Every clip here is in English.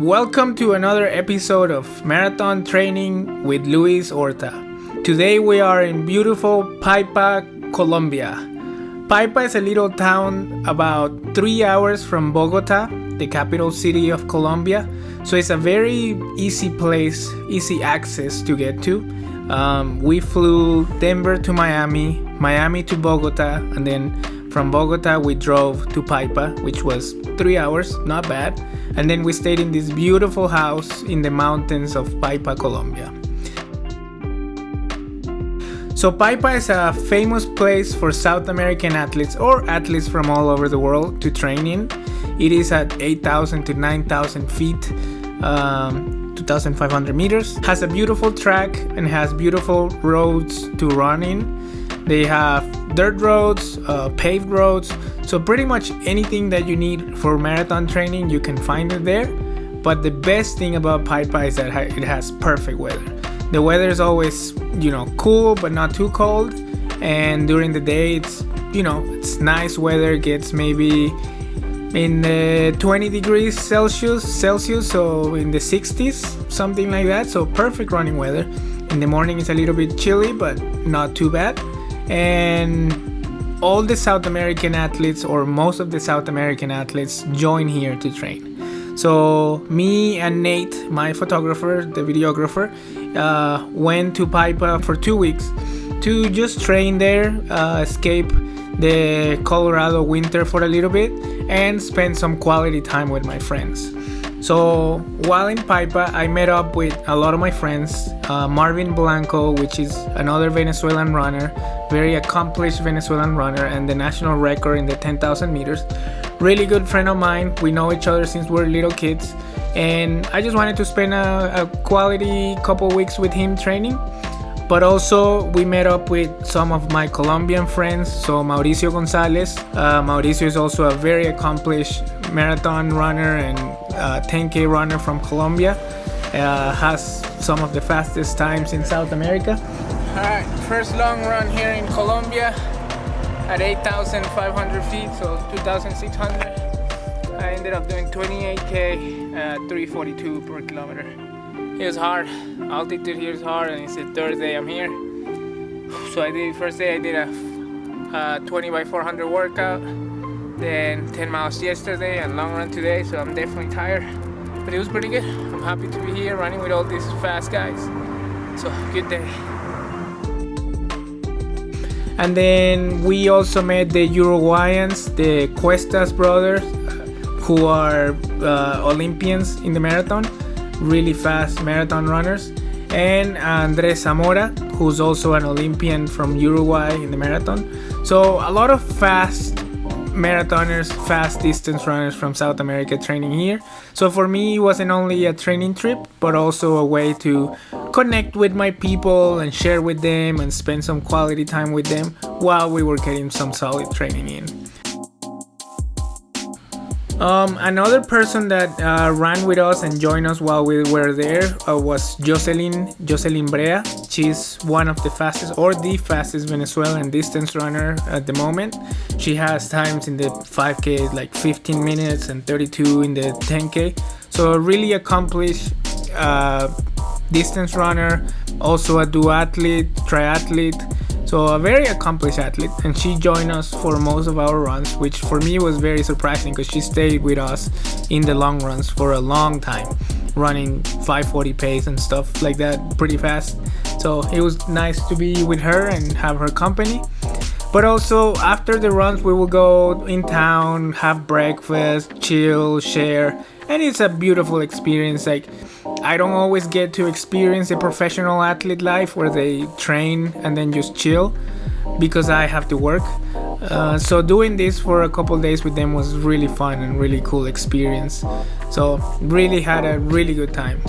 Welcome to another episode of Marathon Training with Luis Horta. Today we are in beautiful Paipa, Colombia. Paipa is a little town about 3 hours from Bogota, the capital city of Colombia. So it's a very easy place, easy access to get to. We flew Denver to Miami, Miami to Bogota, and then from Bogota we drove to Paipa, which was 3 hours, not bad. And then we stayed in this beautiful house in the mountains of Paipa, Colombia. So Paipa is a famous place for South American athletes or athletes from all over the world to train in. It is at 8,000 to 9,000 feet, 2,500 meters. Has a beautiful track and has beautiful roads to run in. They have dirt roads, paved roads. So pretty much anything that you need for marathon training, you can find it there. But the best thing about Paipa is that it has perfect weather. The weather is always, cool but not too cold. And during the day, it's nice weather. It gets maybe in the 20 degrees Celsius, so in the 60s, something like that. So perfect running weather. In the morning, it's a little bit chilly, but not too bad. And all the South American athletes, or most of the South American athletes, join here to train. So me and Nate, my photographer, the videographer, went to Paipa for 2 weeks to just train there, escape the Colorado winter for a little bit, and spend some quality time with my friends. So while in Paipa, I met up with a lot of my friends. Marvin Blanco, which is another Venezuelan runner, very accomplished Venezuelan runner, and the national record in the 10,000 meters. Really good friend of mine. We know each other since we're little kids, and I just wanted to spend a quality couple weeks with him training. But also we met up with some of my Colombian friends. So Mauricio Gonzalez. Mauricio is also a very accomplished marathon runner and 10K runner from Colombia. Has some of the fastest times in South America. Alright, first long run here in Colombia at 8,500 feet, so 2,600. I ended up doing 28K at 342 per kilometer. It was hard. Altitude here is hard, and it's the third day I'm here. So first day I did a 20 by 400 workout, then 10 miles yesterday and long run today, so I'm definitely tired. But it was pretty good. I'm happy to be here running with all these fast guys. So, good day. And then we also met the Uruguayans, the Cuestas brothers, who are Olympians in the marathon. Really fast marathon runners, and Andres Zamora, who's also an Olympian from Uruguay in the marathon. So a lot of fast marathoners, fast distance runners from South America training here. So for me, it wasn't only a training trip, but also a way to connect with my people and share with them and spend some quality time with them while we were getting some solid training in. Another person that ran with us and joined us while we were there was Jocelyne Limbrella. She's one of the fastest, or the fastest Venezuelan distance runner at the moment. She has times in the 5K like 15 minutes and 32 in the 10K. So a really accomplished distance runner, also a duathlete, triathlete. So a very accomplished athlete, and she joined us for most of our runs, which for me was very surprising because she stayed with us in the long runs for a long time, running 540 pace and stuff like that pretty fast. So it was nice to be with her and have her company. But also after the runs, we will go in town, have breakfast, chill, share, and it's a beautiful experience. Like, I don't always get to experience a professional athlete life where they train and then just chill because I have to work. So doing this for a couple days with them was really fun and really cool experience. So really had a really good time.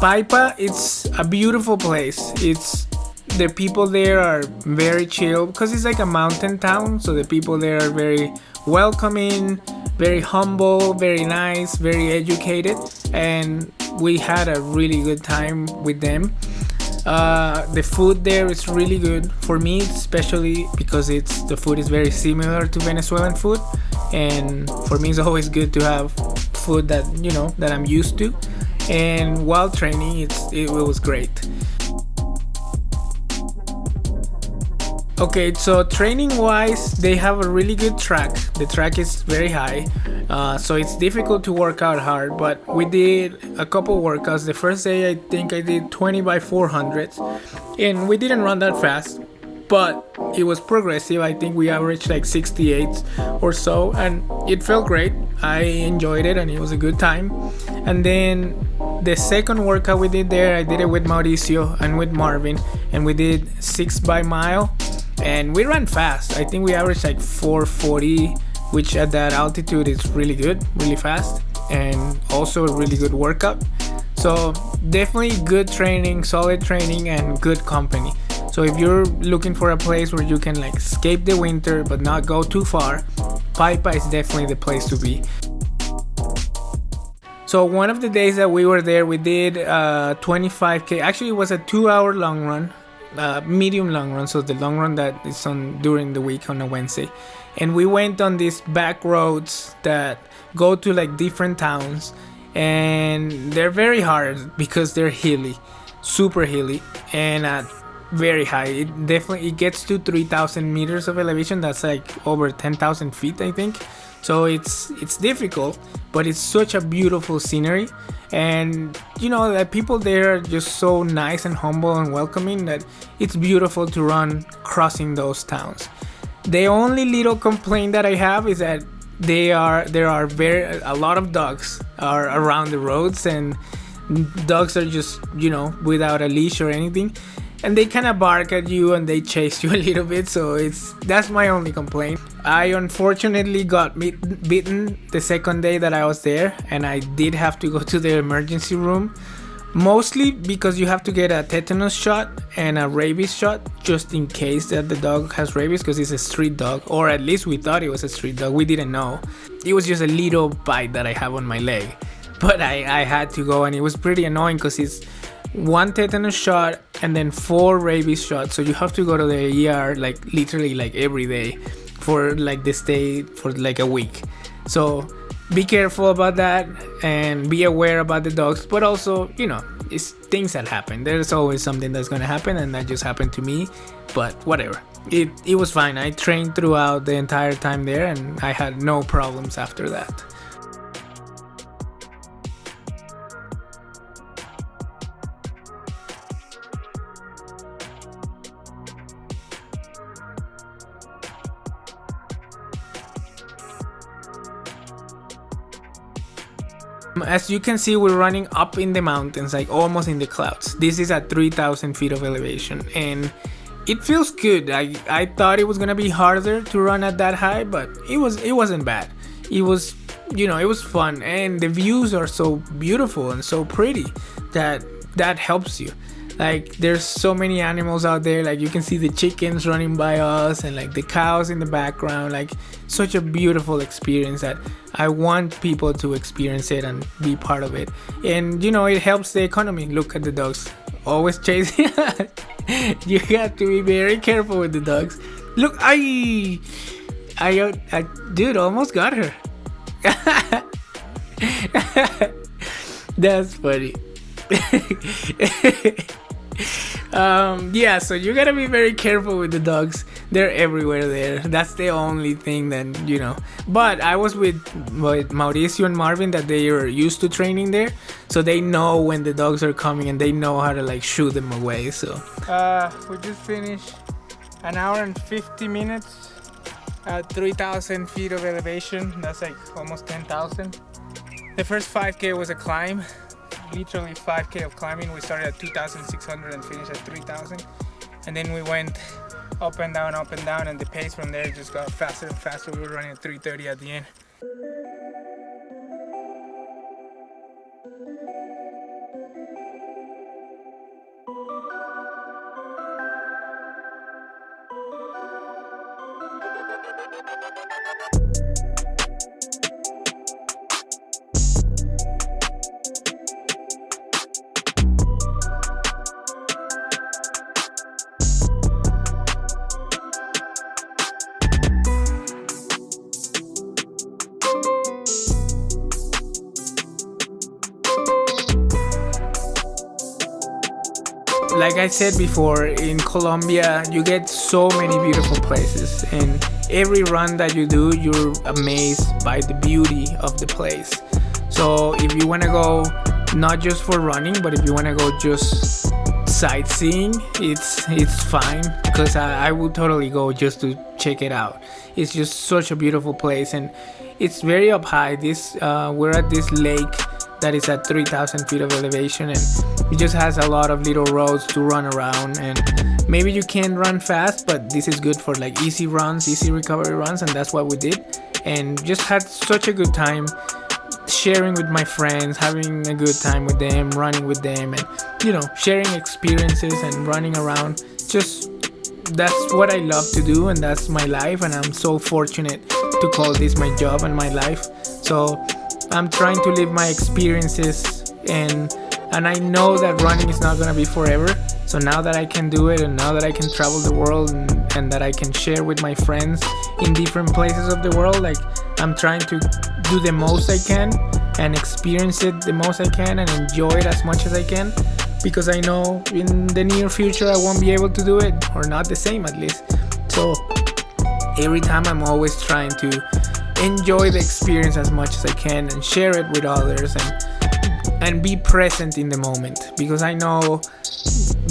Paipa, it's a beautiful place. The people there are very chill because it's like a mountain town, so the people there are very welcoming, very humble, very nice, very educated, and we had a really good time with them. The food there is really good for me, especially because the food is very similar to Venezuelan food, and for me it's always good to have food that that I'm used to. And while training, it was great. Okay, so training wise, they have a really good track. The track is very high, so it's difficult to work out hard, but we did a couple workouts. The first day I think I did 20 by 400s, and we didn't run that fast, but it was progressive. I think we averaged like 68 or so, and it felt great. I enjoyed it and it was a good time. And then the second workout we did there, I did it with Mauricio and with Marvin, and we did 6 by mile. And we ran fast. I think we averaged like 440, which at that altitude is really good, really fast, and also a really good workout. So definitely good training, solid training, and good company. So if you're looking for a place where you can like escape the winter but not go too far, Paipa is definitely the place to be. So one of the days that we were there, we did 25K. Actually, it was a 2-hour long run. Medium long run, so the long run that is on during the week on a Wednesday, and we went on these back roads that go to like different towns, and they're very hard because they're hilly, super hilly, and very high. It gets to 3,000 meters of elevation. That's like over 10,000 feet, I think. So it's difficult, but it's such a beautiful scenery. And the people there are just so nice and humble and welcoming that it's beautiful to run crossing those towns. The only little complaint that I have is that there are a lot of dogs are around the roads, and dogs are just without a leash or anything, and they kind of bark at you and they chase you a little bit. So that's my only complaint. I unfortunately got bitten the second day that I was there, and I did have to go to the emergency room, mostly because you have to get a tetanus shot and a rabies shot just in case that the dog has rabies, because it's a street dog, or at least we thought it was a street dog. We didn't know. It was just a little bite that I have on my leg, but I had to go, and it was pretty annoying because it's 1 tetanus shot and then 4 rabies shots. So you have to go to the ER like literally like every day for like the stay for like a week. So be careful about that and be aware about the dogs, but also it's things that happen. There's always something that's gonna happen, and that just happened to me, but whatever. It was fine. I trained throughout the entire time there, and I had no problems after that. As you can see, we're running up in the mountains, like almost in the clouds. This is at 3,000 feet of elevation, and it feels good. I thought it was gonna be harder to run at that high, but it wasn't bad. It was it was fun, and the views are so beautiful and so pretty that helps you. Like there's so many animals out there. Like you can see the chickens running by us, and like the cows in the background. Like such a beautiful experience that I want people to experience it and be part of it. And it helps the economy. Look at the dogs, always chasing. You have to be very careful with the dogs. Look, I dude, almost got her. That's funny. Yeah, so you gotta be very careful with the dogs. They're everywhere there. That's the only thing that but I was with Mauricio and Marvin, that they are used to training there, so they know when the dogs are coming and they know how to like shoo them away. So we just finished an hour and 50 minutes at 3,000 feet of elevation. That's like almost 10,000. The first 5K was a climb. Literally 5K of climbing. We started at 2,600 and finished at 3,000, and then we went up and down, and the pace from there just got faster and faster. We were running at 3:30 at the end. like I said before, in Colombia you get so many beautiful places, and every run that you do, you're amazed by the beauty of the place. So if you want to go not just for running, but if you want to go just sightseeing, it's fine, because I will totally go just to check it out. It's just such a beautiful place, and it's very up high. We're at this lake that is at 3,000 feet of elevation, and it just has a lot of little roads to run around, and maybe you can't run fast, but this is good for like easy runs, easy recovery runs, and that's what we did. And just had such a good time sharing with my friends, having a good time with them, running with them, and sharing experiences and running around. Just that's what I love to do, and that's my life, and I'm so fortunate to call this my job and my life. So I'm trying to live my experiences, and I know that running is not gonna be forever. So now that I can do it, and now that I can travel the world, and that I can share with my friends in different places of the world, like, I'm trying to do the most I can and experience it the most I can and enjoy it as much as I can, because I know in the near future I won't be able to do it, or not the same at least. So every time I'm always trying to enjoy the experience as much as I can and share it with others, and be present in the moment, because I know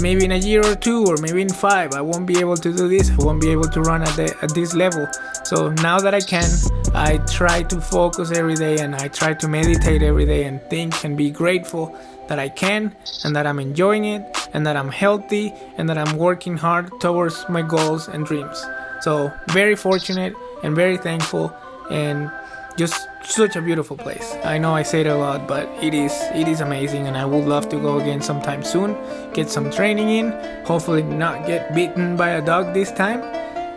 maybe in a year or two, or maybe in 5, I won't be able to do this. I won't be able to run at this level. So now that I can, I try to focus every day, and I try to meditate every day and think and be grateful that I can, and that I'm enjoying it, and that I'm healthy, and that I'm working hard towards my goals and dreams. So very fortunate and very thankful, and just such a beautiful place. I know I say it a lot, but it is amazing, and I would love to go again sometime soon, get some training in, hopefully not get bitten by a dog this time,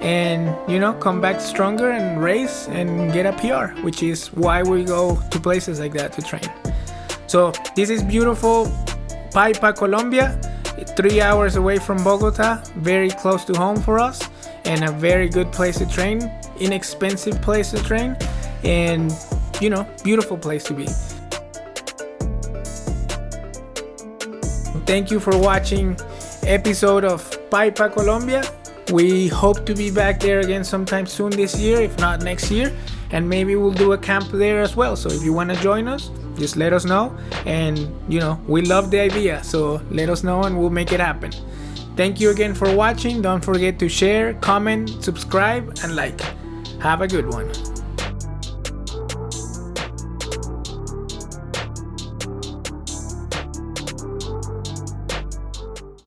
and come back stronger and race and get a PR, which is why we go to places like that to train. So this is beautiful Paipa, Colombia, 3 hours away from Bogota, very close to home for us, and a very good place to train, inexpensive place to train, and beautiful place to be. Thank you for watching episode of Paipa, Colombia. We hope to be back there again sometime soon this year, if not next year, and maybe we'll do a camp there as well. So if you want to join us, just let us know, and we love the idea, so let us know and we'll make it happen. Thank you again for watching. Don't forget to share, comment, subscribe, and like. Have a good one.